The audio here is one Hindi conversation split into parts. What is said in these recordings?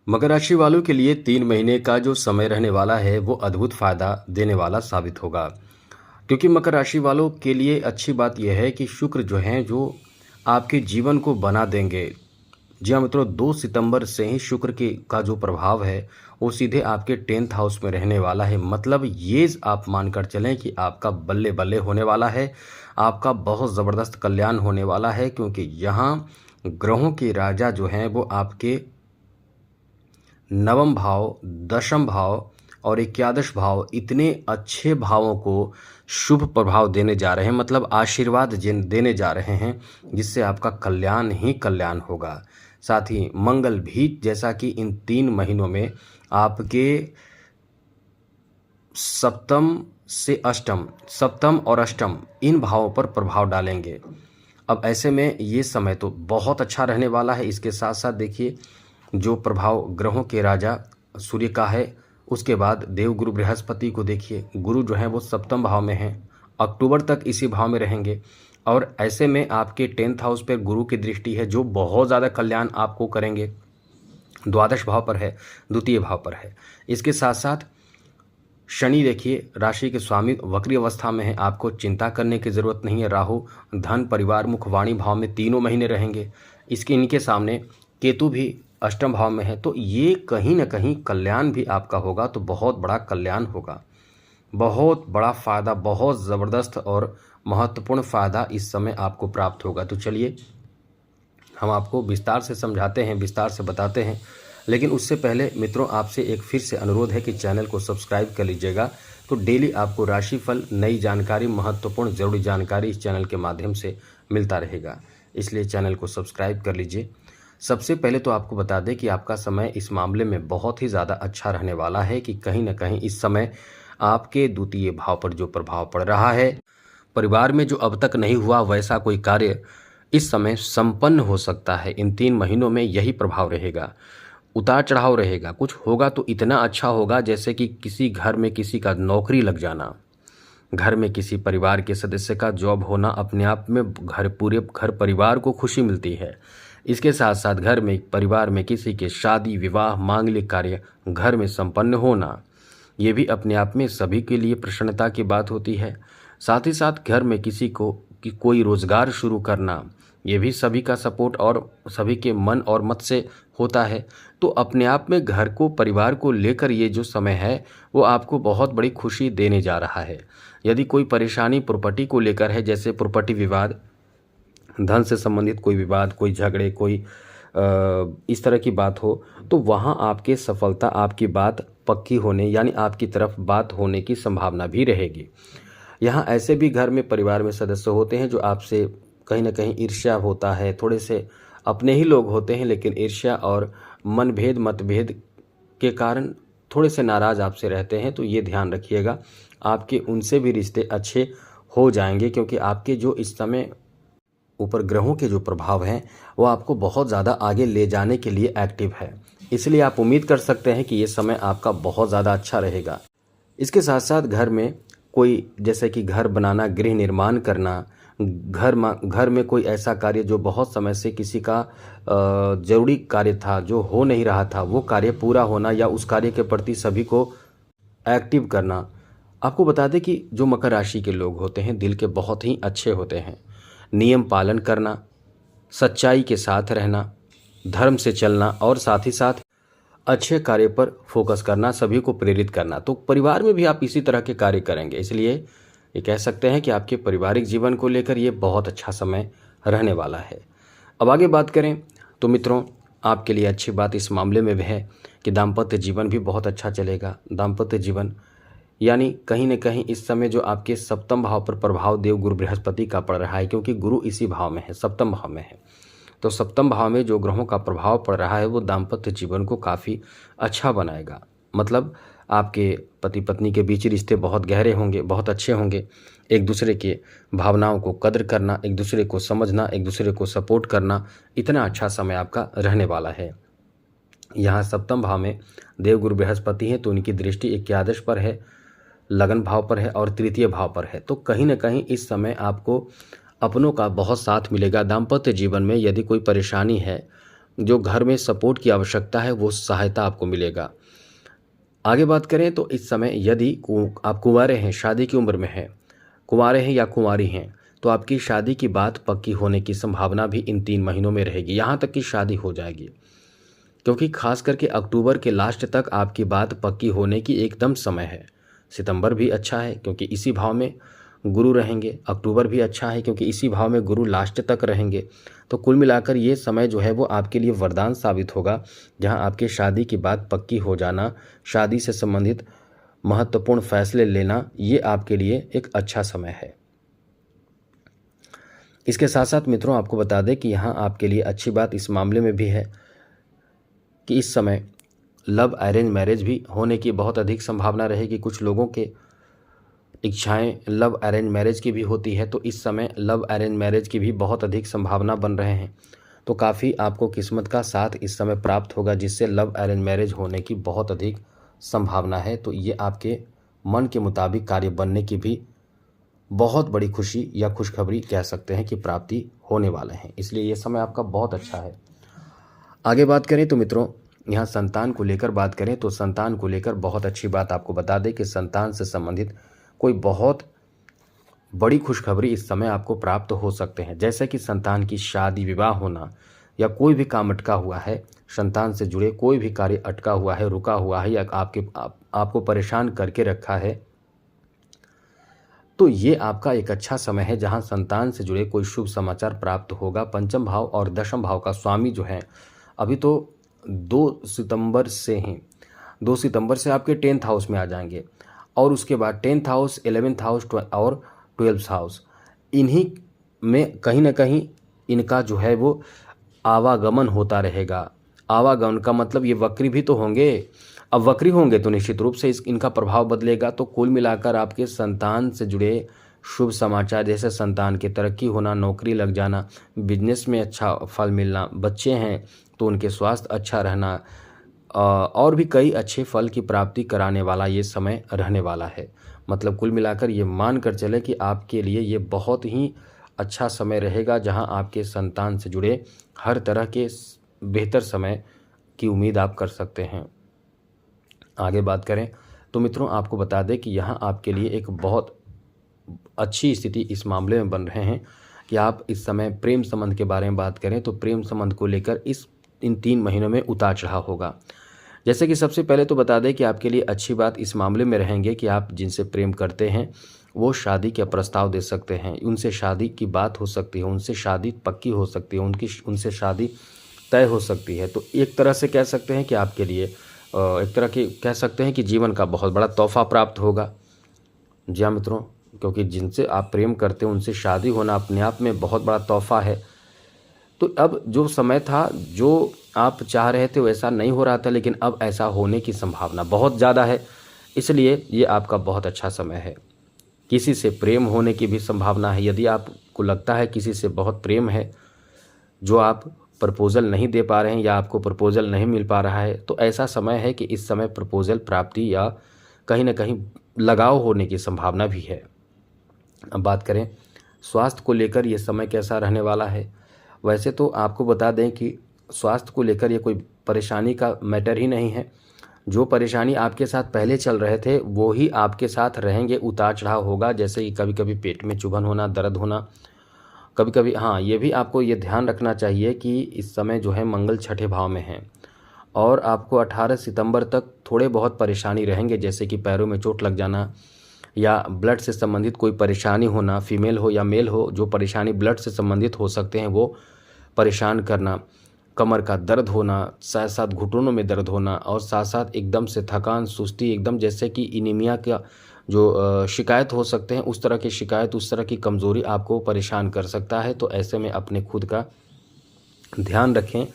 मकर राशि वालों के लिए 3 महीने का जो समय रहने वाला है वो अद्भुत फायदा देने वाला साबित होगा। क्योंकि मकर राशि वालों के लिए अच्छी बात यह है कि शुक्र जो हैं जो आपके जीवन को बना देंगे। जी हाँ मित्रों, 2 सितंबर से ही शुक्र की का जो प्रभाव है वो सीधे आपके 10th हाउस में रहने वाला है। मतलब ये आप मानकर चलें कि आपका बल्ले बल्ले होने वाला है, आपका बहुत ज़बरदस्त कल्याण होने वाला है। क्योंकि यहाँ ग्रहों के राजा जो हैं वो आपके नवम भाव, दशम भाव और एकादश भाव, इतने अच्छे भावों को शुभ प्रभाव देने जा रहे हैं। मतलब आशीर्वाद जिन देने जा रहे हैं जिससे आपका कल्याण ही कल्याण होगा। साथ ही मंगल भी, जैसा कि इन 3 महीनों में आपके सप्तम और अष्टम इन भावों पर प्रभाव डालेंगे। अब ऐसे में ये समय तो बहुत अच्छा रहने वाला है। इसके साथ साथ देखिए, जो प्रभाव ग्रहों के राजा सूर्य का है, उसके बाद देवगुरु बृहस्पति को देखिए, गुरु जो है वो सप्तम भाव में हैं, अक्टूबर तक इसी भाव में रहेंगे। और ऐसे में आपके 10th हाउस पर गुरु की दृष्टि है जो बहुत ज़्यादा कल्याण आपको करेंगे। द्वादश भाव पर है, द्वितीय भाव पर है। इसके साथ साथ शनि देखिए राशि के स्वामी वक्री अवस्था में है, आपको चिंता करने की ज़रूरत नहीं है। राहु धन, परिवार, मुख, वाणी भाव में तीनों महीने रहेंगे। इनके सामने केतु भी अष्टम भाव में है। तो ये कहीं ना कहीं कल्याण भी आपका होगा, तो बहुत बड़ा कल्याण होगा, बहुत बड़ा फ़ायदा, बहुत ज़बरदस्त और महत्वपूर्ण फ़ायदा इस समय आपको प्राप्त होगा। तो चलिए हम आपको विस्तार से समझाते हैं, विस्तार से बताते हैं। लेकिन उससे पहले मित्रों, आपसे एक फिर से अनुरोध है कि चैनल को सब्सक्राइब कर लीजिएगा। तो डेली आपको राशिफल, नई जानकारी, महत्वपूर्ण ज़रूरी जानकारी इस चैनल के माध्यम से मिलता रहेगा, इसलिए चैनल को सब्सक्राइब कर लीजिए। सबसे पहले तो आपको बता दें कि आपका समय इस मामले में बहुत ही ज़्यादा अच्छा रहने वाला है कि कहीं ना कहीं इस समय आपके द्वितीय भाव पर जो प्रभाव पड़ रहा है, परिवार में जो अब तक नहीं हुआ वैसा कोई कार्य इस समय संपन्न हो सकता है। इन 3 महीनों में यही प्रभाव रहेगा, उतार चढ़ाव रहेगा। कुछ होगा तो इतना अच्छा होगा जैसे कि किसी घर में किसी का नौकरी लग जाना, घर में किसी परिवार के सदस्य का जॉब होना, अपने आप में पूरे घर परिवार को खुशी मिलती है। इसके साथ साथ घर में, परिवार में किसी के शादी, विवाह, मांगलिक कार्य घर में संपन्न होना, ये भी अपने आप में सभी के लिए प्रसन्नता की बात होती है। साथ ही साथ घर में किसी को कोई रोजगार शुरू करना, ये भी सभी का सपोर्ट और सभी के मन और मत से होता है। तो अपने आप में घर को, परिवार को लेकर ये जो समय है वो आपको बहुत बड़ी खुशी देने जा रहा है। यदि कोई परेशानी प्रॉपर्टी को लेकर है, जैसे प्रॉपर्टी विवाद, धन से संबंधित कोई विवाद, कोई झगड़े, कोई इस तरह की बात हो, तो वहाँ आपके सफलता, आपकी बात पक्की होने, यानी आपकी तरफ बात होने की संभावना भी रहेगी। यहाँ ऐसे भी घर में, परिवार में सदस्य होते हैं जो आपसे कहीं ना कहीं ईर्ष्या होता है, थोड़े से अपने ही लोग होते हैं, लेकिन ईर्ष्या और मनभेद, मतभेद के कारण थोड़े से नाराज़ आपसे रहते हैं। तो ये ध्यान रखिएगा, आपके उनसे भी रिश्ते अच्छे हो जाएंगे। क्योंकि आपके जो इस समय ऊपर ग्रहों के जो प्रभाव हैं वो आपको बहुत ज़्यादा आगे ले जाने के लिए एक्टिव है। इसलिए आप उम्मीद कर सकते हैं कि ये समय आपका बहुत ज़्यादा अच्छा रहेगा। इसके साथ साथ घर में कोई, जैसे कि घर बनाना, गृह निर्माण करना, घर में कोई ऐसा कार्य जो बहुत समय से किसी का जरूरी कार्य था, जो हो नहीं रहा था, वो कार्य पूरा होना, या उस कार्य के प्रति सभी को एक्टिव करना। आपको बता दें कि जो मकर राशि के लोग होते हैं दिल के बहुत ही अच्छे होते हैं। नियम पालन करना, सच्चाई के साथ रहना, धर्म से चलना और साथ ही साथ अच्छे कार्य पर फोकस करना, सभी को प्रेरित करना। तो परिवार में भी आप इसी तरह के कार्य करेंगे, इसलिए ये कह सकते हैं कि आपके पारिवारिक जीवन को लेकर ये बहुत अच्छा समय रहने वाला है। अब आगे बात करें तो मित्रों, आपके लिए अच्छी बात इस मामले में भी है कि दाम्पत्य जीवन भी बहुत अच्छा चलेगा। दाम्पत्य जीवन यानी कहीं न कहीं इस समय जो आपके सप्तम भाव पर प्रभाव देव गुरु बृहस्पति का पड़ रहा है, क्योंकि गुरु इसी भाव में है, सप्तम भाव में है। तो सप्तम भाव में जो ग्रहों का प्रभाव पड़ रहा है वो दाम्पत्य जीवन को काफ़ी अच्छा बनाएगा। मतलब आपके पति पत्नी के बीच रिश्ते बहुत गहरे होंगे, बहुत अच्छे होंगे। एक दूसरे के भावनाओं को कदर करना, एक दूसरे को समझना, एक दूसरे को सपोर्ट करना, इतना अच्छा समय आपका रहने वाला है। यहाँ सप्तम भाव में देवगुरु बृहस्पति हैं, तो उनकी दृष्टि एकादश पर है, लगन भाव पर है और तृतीय भाव पर है। तो कहीं ना कहीं इस समय आपको अपनों का बहुत साथ मिलेगा। दाम्पत्य जीवन में यदि कोई परेशानी है, जो घर में सपोर्ट की आवश्यकता है वो सहायता आपको मिलेगा। आगे बात करें तो इस समय यदि आप कुंवारे हैं, शादी की उम्र में हैं, कुंवारे हैं या कुंवारी हैं, तो आपकी शादी की बात पक्की होने की संभावना भी इन 3 महीनों में रहेगी, यहाँ तक कि शादी हो जाएगी। क्योंकि खास करके अक्टूबर के लास्ट तक आपकी बात पक्की होने की एकदम समय है। सितंबर भी अच्छा है क्योंकि इसी भाव में गुरु रहेंगे, अक्टूबर भी अच्छा है क्योंकि इसी भाव में गुरु लास्ट तक रहेंगे। तो कुल मिलाकर ये समय जो है वो आपके लिए वरदान साबित होगा, जहां आपके शादी की बात पक्की हो जाना, शादी से संबंधित महत्वपूर्ण फैसले लेना, ये आपके लिए एक अच्छा समय है। इसके साथ साथ मित्रों आपको बता दें कि यहाँ आपके लिए अच्छी बात इस मामले में भी है कि इस समय लव अरेंज मैरिज भी होने की बहुत अधिक संभावना रहेगी। कुछ लोगों के इच्छाएं लव अरेंज मैरिज की भी होती है, तो इस समय लव अरेंज मैरिज की भी बहुत अधिक संभावना बन रहे हैं। तो काफ़ी आपको किस्मत का साथ इस समय प्राप्त होगा, जिससे लव अरेंज मैरिज होने की बहुत अधिक संभावना है। तो ये आपके मन के मुताबिक कार्य बनने की भी बहुत बड़ी खुशी या खुशखबरी कह सकते हैं कि प्राप्ति होने वाले हैं, इसलिए ये समय आपका बहुत अच्छा है। आगे बात करें तो मित्रों यहाँ संतान को लेकर बात करें तो संतान को लेकर बहुत अच्छी बात आपको बता दें कि संतान से संबंधित कोई बहुत बड़ी खुशखबरी इस समय आपको प्राप्त हो सकते हैं, जैसे कि संतान की शादी विवाह होना या कोई भी काम अटका हुआ है, संतान से जुड़े कोई भी कार्य अटका हुआ है, रुका हुआ है या आपको परेशान करके रखा है, तो ये आपका एक अच्छा समय है जहां संतान से जुड़े कोई शुभ समाचार प्राप्त होगा। पंचम भाव और दशम भाव का स्वामी जो है अभी तो 2 सितंबर से ही 2 सितंबर से आपके 10th हाउस में आ जाएंगे और उसके बाद 10th हाउस, 11th हाउस और 12th हाउस, इन्हीं में कहीं ना कहीं इनका जो है वो आवागमन होता रहेगा। आवागमन का मतलब ये वक्री भी तो होंगे, अब वक्री होंगे तो निश्चित रूप से इनका प्रभाव बदलेगा। तो कुल मिलाकर आपके संतान से जुड़े शुभ समाचार, जैसे संतान की तरक्की होना, नौकरी लग जाना, बिजनेस में अच्छा फल मिलना, बच्चे हैं तो उनके स्वास्थ्य अच्छा रहना, और भी कई अच्छे फल की प्राप्ति कराने वाला ये समय रहने वाला है। मतलब कुल मिलाकर ये मान कर चले कि आपके लिए ये बहुत ही अच्छा समय रहेगा, जहां आपके संतान से जुड़े हर तरह के बेहतर समय की उम्मीद आप कर सकते हैं। आगे बात करें तो मित्रों आपको बता दें कि यहाँ आपके लिए एक बहुत अच्छी स्थिति इस मामले में बन रहे हैं कि आप इस समय प्रेम संबंध के बारे में बात करें तो प्रेम संबंध को लेकर इन 3 महीनों में उतार चढ़ाव होगा। जैसे कि सबसे पहले तो बता दें कि आपके लिए अच्छी बात इस मामले में रहेंगे कि आप जिनसे प्रेम करते हैं वो शादी का प्रस्ताव दे सकते हैं, उनसे शादी की बात हो सकती है, उनसे शादी पक्की हो सकती है, उनसे शादी तय हो सकती है। तो एक तरह से कह सकते हैं कि आपके लिए एक तरह की कह सकते हैं कि जीवन का बहुत बड़ा तोहफा प्राप्त होगा। जी हाँ मित्रों, क्योंकि जिनसे आप प्रेम करते हैं उनसे शादी होना अपने आप में बहुत बड़ा तोहफा है। तो अब जो समय था, जो आप चाह रहे थे वैसा नहीं हो रहा था, लेकिन अब ऐसा होने की संभावना बहुत ज़्यादा है, इसलिए ये आपका बहुत अच्छा समय है। किसी से प्रेम होने की भी संभावना है। यदि आपको लगता है किसी से बहुत प्रेम है, जो आप प्रपोजल नहीं दे पा रहे हैं या आपको प्रपोजल नहीं मिल पा रहा है, तो ऐसा समय है कि इस समय प्रपोजल प्राप्ति या कहीं ना कहीं लगाव होने की संभावना भी है। अब बात करें स्वास्थ्य को लेकर ये समय कैसा रहने वाला है। वैसे तो आपको बता दें कि स्वास्थ्य को लेकर ये कोई परेशानी का मैटर ही नहीं है। जो परेशानी आपके साथ पहले चल रहे थे वो ही आपके साथ रहेंगे, उतार चढ़ाव होगा, जैसे कि कभी कभी पेट में चुभन होना, दर्द होना, कभी कभी हाँ ये भी आपको ये ध्यान रखना चाहिए कि इस समय जो है मंगल छठे भाव में है और आपको 18 सितंबर तक थोड़े बहुत परेशानी रहेंगे, जैसे कि पैरों में चोट लग जाना या ब्लड से संबंधित कोई परेशानी होना, फीमेल हो या मेल हो, जो परेशानी ब्लड से संबंधित हो सकते हैं वो परेशान करना, कमर का दर्द होना, साथ साथ घुटनों में दर्द होना और साथ साथ एकदम से थकान, सुस्ती, एकदम जैसे कि एनीमिया का जो शिकायत हो सकते हैं, उस तरह की शिकायत, उस तरह की कमज़ोरी आपको परेशान कर सकता है। तो ऐसे में अपने खुद का ध्यान रखें,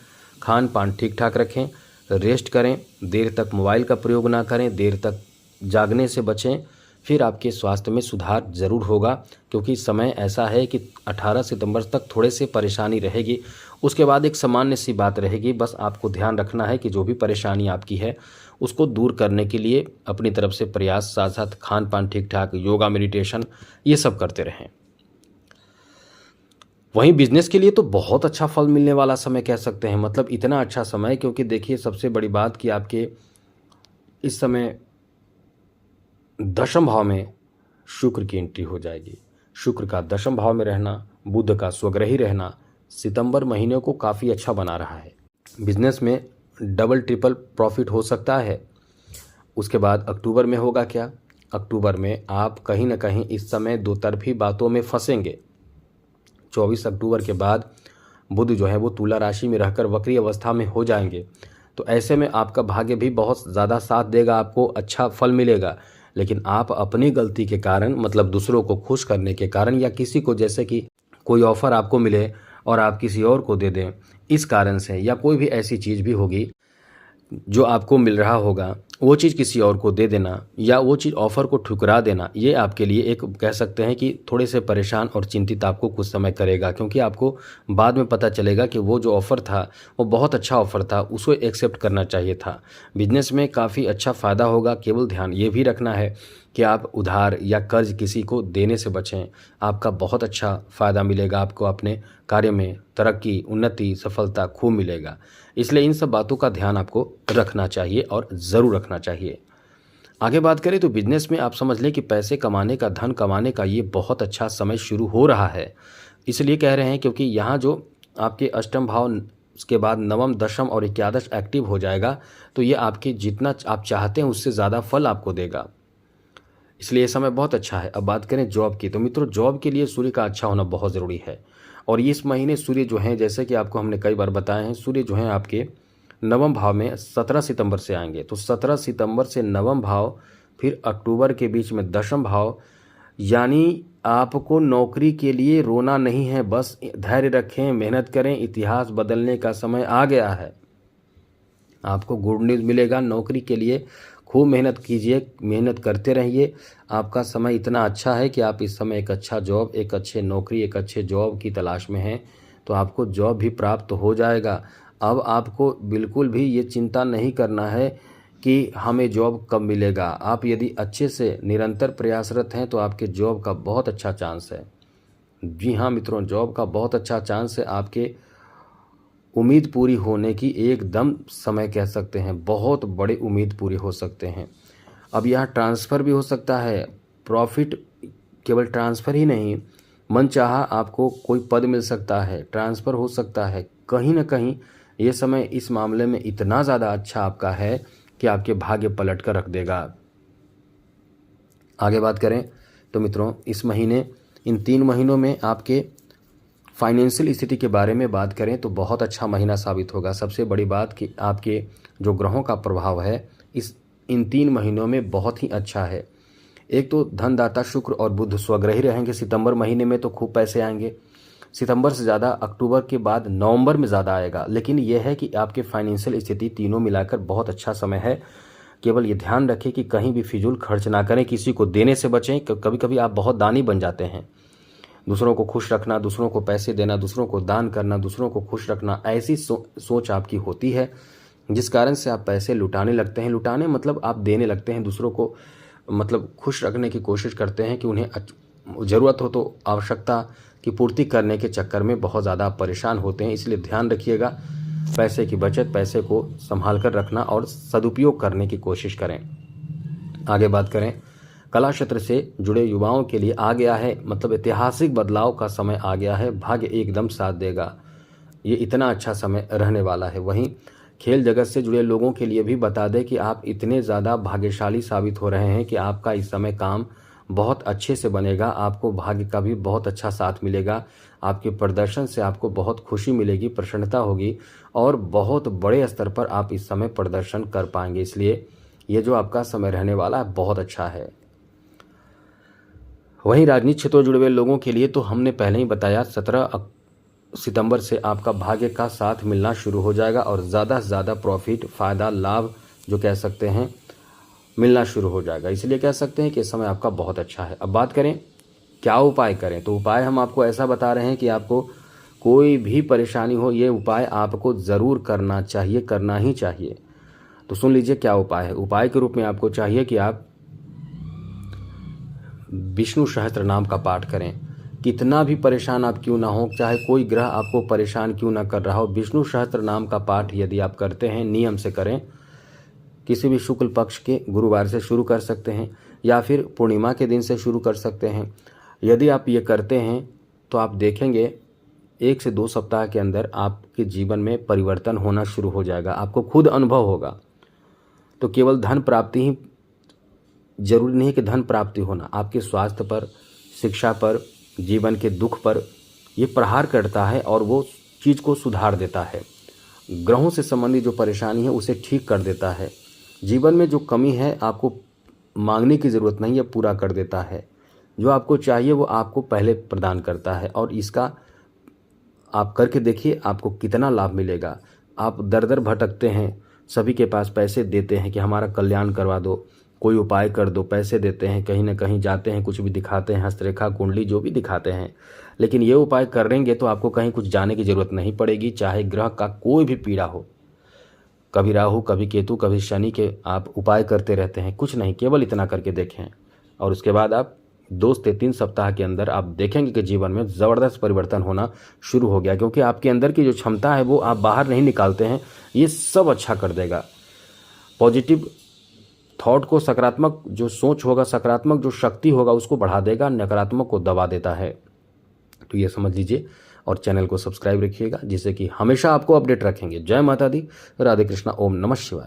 खान पान ठीक ठाक रखें, रेस्ट करें, देर तक मोबाइल का प्रयोग ना करें, देर तक जागने से बचें, फिर आपके स्वास्थ्य में सुधार ज़रूर होगा। क्योंकि समय ऐसा है कि 18 सितंबर तक थोड़े से परेशानी रहेगी, उसके बाद एक सामान्य सी बात रहेगी। बस आपको ध्यान रखना है कि जो भी परेशानी आपकी है उसको दूर करने के लिए अपनी तरफ से प्रयास, साथ साथ खान पान ठीक ठाक, योगा, मेडिटेशन, ये सब करते रहें। वहीं बिजनेस के लिए तो बहुत अच्छा फल मिलने वाला समय कह सकते हैं, मतलब इतना अच्छा समय, क्योंकि देखिए सबसे बड़ी बात कि आपके इस समय दशम भाव में शुक्र की एंट्री हो जाएगी। शुक्र का दशम भाव में रहना, बुध का स्वग्रही रहना सितंबर महीने को काफ़ी अच्छा बना रहा है। बिजनेस में डबल ट्रिपल प्रॉफिट हो सकता है। उसके बाद अक्टूबर में होगा क्या? अक्टूबर में आप कहीं ना कहीं इस समय दो तरफी बातों में फंसेंगे। 24 अक्टूबर के बाद बुध जो है वो तुला राशि में रहकर वक्री अवस्था में हो जाएंगे। तो ऐसे में आपका भाग्य भी बहुत ज़्यादा साथ देगा, आपको अच्छा फल मिलेगा। लेकिन आप अपनी गलती के कारण, मतलब दूसरों को खुश करने के कारण, या किसी को जैसे कि कोई ऑफ़र आपको मिले और आप किसी और को दे दें, इस कारण से, या कोई भी ऐसी चीज़ भी होगी जो आपको मिल रहा होगा वो चीज़ किसी और को दे देना, या वो चीज़ ऑफ़र को ठुकरा देना, ये आपके लिए एक कह सकते हैं कि थोड़े से परेशान और चिंतित आपको कुछ समय करेगा। क्योंकि आपको बाद में पता चलेगा कि वो जो ऑफ़र था वो बहुत अच्छा ऑफ़र था, उसको एक्सेप्ट करना चाहिए था। बिजनेस में काफ़ी अच्छा फ़ायदा होगा। केवल ध्यान ये भी रखना है कि आप उधार या कर्ज किसी को देने से बचें। आपका बहुत अच्छा फ़ायदा मिलेगा, आपको अपने कार्य में तरक्की, उन्नति, सफलता खूब मिलेगा। इसलिए इन सब बातों का ध्यान आपको रखना चाहिए और ज़रूर रखना चाहिए। आगे बात करें तो बिजनेस में आप समझ लें कि पैसे कमाने का, धन कमाने का ये बहुत अच्छा समय शुरू हो रहा है। इसलिए कह रहे हैं क्योंकि यहाँ जो आपके अष्टम भाव, उसके बाद नवम, दशम और एकादश एक्टिव हो जाएगा, तो ये आपके जितना आप चाहते हैं उससे ज़्यादा फल आपको देगा। इसलिए ये समय बहुत अच्छा है। अब बात करें जॉब की, तो मित्रों जॉब के लिए सूर्य का अच्छा होना बहुत ज़रूरी है। और इस महीने सूर्य जो हैं, जैसे कि आपको हमने कई बार बताए हैं, सूर्य जो हैं आपके नवम भाव में 17 सितंबर से आएंगे। तो 17 सितंबर से नवम भाव, फिर अक्टूबर के बीच में दशम भाव। यानी आपको नौकरी के लिए रोना नहीं है, बस धैर्य रखें, मेहनत करें, इतिहास बदलने का समय आ गया है। आपको गुड न्यूज़ मिलेगा। नौकरी के लिए खूब मेहनत कीजिए, मेहनत करते रहिए। आपका समय इतना अच्छा है कि आप इस समय एक अच्छा जॉब, एक अच्छे नौकरी, एक अच्छे जॉब की तलाश में हैं, तो आपको जॉब भी प्राप्त हो जाएगा। अब आपको बिल्कुल भी ये चिंता नहीं करना है कि हमें जॉब कब मिलेगा। आप यदि अच्छे से निरंतर प्रयासरत हैं तो आपके जॉब का बहुत अच्छा चांस है। जी हाँ मित्रों, जॉब का बहुत अच्छा चांस है। आपके उम्मीद पूरी होने की एकदम समय कह सकते हैं, बहुत बड़े उम्मीद पूरी हो सकते हैं। अब यहाँ ट्रांसफ़र भी हो सकता है। प्रॉफिट केवल ट्रांसफ़र ही नहीं, मनचाहा आपको कोई पद मिल सकता है, ट्रांसफ़र हो सकता है। कहीं ना कहीं ये समय इस मामले में इतना ज़्यादा अच्छा आपका है कि आपके भाग्य पलट कर रख देगा। आगे बात करें तो मित्रों इस महीने, इन 3 महीनों में आपके फाइनेंशियल स्थिति के बारे में बात करें तो बहुत अच्छा महीना साबित होगा। सबसे बड़ी बात कि आपके जो ग्रहों का प्रभाव है इन 3 महीनों में बहुत ही अच्छा है। एक तो धनदाता शुक्र और बुध स्वग्रही रहेंगे। सितंबर महीने में तो खूब पैसे आएंगे। सितंबर से ज़्यादा अक्टूबर के बाद नवंबर में ज़्यादा आएगा। लेकिन यह है कि आपके फाइनेंशियल स्थिति तीनों मिलाकर बहुत अच्छा समय है। केवल ये ध्यान रखें कि कहीं भी फिजूल खर्च ना करें, किसी को देने से बचें। कभी कभी आप बहुत दानी बन जाते हैं। दूसरों को खुश रखना, दूसरों को पैसे देना, दूसरों को दान करना, दूसरों को खुश रखना, ऐसी सोच आपकी होती है जिस कारण से आप पैसे लुटाने लगते हैं। लुटाने मतलब आप देने लगते हैं दूसरों को, मतलब खुश रखने की कोशिश करते हैं कि उन्हें ज़रूरत हो तो आवश्यकता की पूर्ति करने के चक्कर में बहुत ज़्यादा परेशान होते हैं। इसलिए ध्यान रखिएगा, पैसे की बचत, पैसे को संभाल कर रखना और सदुपयोग करने की कोशिश करें। आगे बात करें, कला क्षेत्र से जुड़े युवाओं के लिए आ गया है, मतलब ऐतिहासिक बदलाव का समय आ गया है। भाग्य एकदम साथ देगा, ये इतना अच्छा समय रहने वाला है। वहीं खेल जगत से जुड़े लोगों के लिए भी बता दें कि आप इतने ज़्यादा भाग्यशाली साबित हो रहे हैं कि आपका इस समय काम बहुत अच्छे से बनेगा। आपको भाग्य का भी बहुत अच्छा साथ मिलेगा। आपके प्रदर्शन से आपको बहुत खुशी मिलेगी, प्रसन्नता होगी और बहुत बड़े स्तर पर आप इस समय प्रदर्शन कर पाएंगे। इसलिए ये जो आपका समय रहने वाला है बहुत अच्छा है। वहीं राजनीतिक क्षेत्रों जुड़े हुए लोगों के लिए तो हमने पहले ही बताया, 17 सितंबर से आपका भाग्य का साथ मिलना शुरू हो जाएगा और ज़्यादा से ज़्यादा प्रॉफिट, फ़ायदा, लाभ जो कह सकते हैं मिलना शुरू हो जाएगा। इसलिए कह सकते हैं कि इस समय आपका बहुत अच्छा है। अब बात करें क्या उपाय करें, तो उपाय हम आपको ऐसा बता रहे हैं कि आपको कोई भी परेशानी हो, ये उपाय आपको ज़रूर करना चाहिए, करना ही चाहिए। तो सुन लीजिए क्या उपाय है। उपाय के रूप में आपको चाहिए कि आप विष्णु सहस्त्र नाम का पाठ करें। कितना भी परेशान आप क्यों ना हो, चाहे कोई ग्रह आपको परेशान क्यों ना कर रहा हो, विष्णु सहस्त्र नाम का पाठ यदि आप करते हैं, नियम से करें, किसी भी शुक्ल पक्ष के गुरुवार से शुरू कर सकते हैं या फिर पूर्णिमा के दिन से शुरू कर सकते हैं। यदि आप ये करते हैं तो आप देखेंगे 1 से 2 सप्ताह के अंदर आपके जीवन में परिवर्तन होना शुरू हो जाएगा, आपको खुद अनुभव होगा। तो केवल धन प्राप्ति ही जरूरी नहीं कि धन प्राप्ति होना, आपके स्वास्थ्य पर, शिक्षा पर, जीवन के दुख पर ये प्रहार करता है और वो चीज़ को सुधार देता है। ग्रहों से संबंधित जो परेशानी है उसे ठीक कर देता है। जीवन में जो कमी है आपको मांगने की ज़रूरत नहीं है, पूरा कर देता है। जो आपको चाहिए वो आपको पहले प्रदान करता है और इसका आप करके देखिए आपको कितना लाभ मिलेगा। आप दर दर भटकते हैं, सभी के पास पैसे देते हैं कि हमारा कल्याण करवा दो, कोई उपाय कर दो, पैसे देते हैं, कहीं ना कहीं जाते हैं, कुछ भी दिखाते हैं, हस्तरेखा कुंडली जो भी दिखाते हैं, लेकिन ये उपाय करेंगे तो आपको कहीं कुछ जाने की ज़रूरत नहीं पड़ेगी। चाहे ग्रह का कोई भी पीड़ा हो, कभी राहु, कभी केतु, कभी शनि के आप उपाय करते रहते हैं, कुछ नहीं, केवल इतना करके देखें और उसके बाद आप 2 से 3 सप्ताह के अंदर आप देखेंगे कि जीवन में ज़बरदस्त परिवर्तन होना शुरू हो गया, क्योंकि आपके अंदर की जो क्षमता है वो आप बाहर नहीं निकालते हैं। ये सब अच्छा कर देगा। पॉजिटिव थॉट को, सकारात्मक जो सोच होगा, सकारात्मक जो शक्ति होगा उसको बढ़ा देगा, नकारात्मक को दबा देता है। तो ये समझ लीजिए और चैनल को सब्सक्राइब रखिएगा, जिससे कि हमेशा आपको अपडेट रखेंगे। जय माता दी, राधे कृष्णा, ओम नमः शिवाय।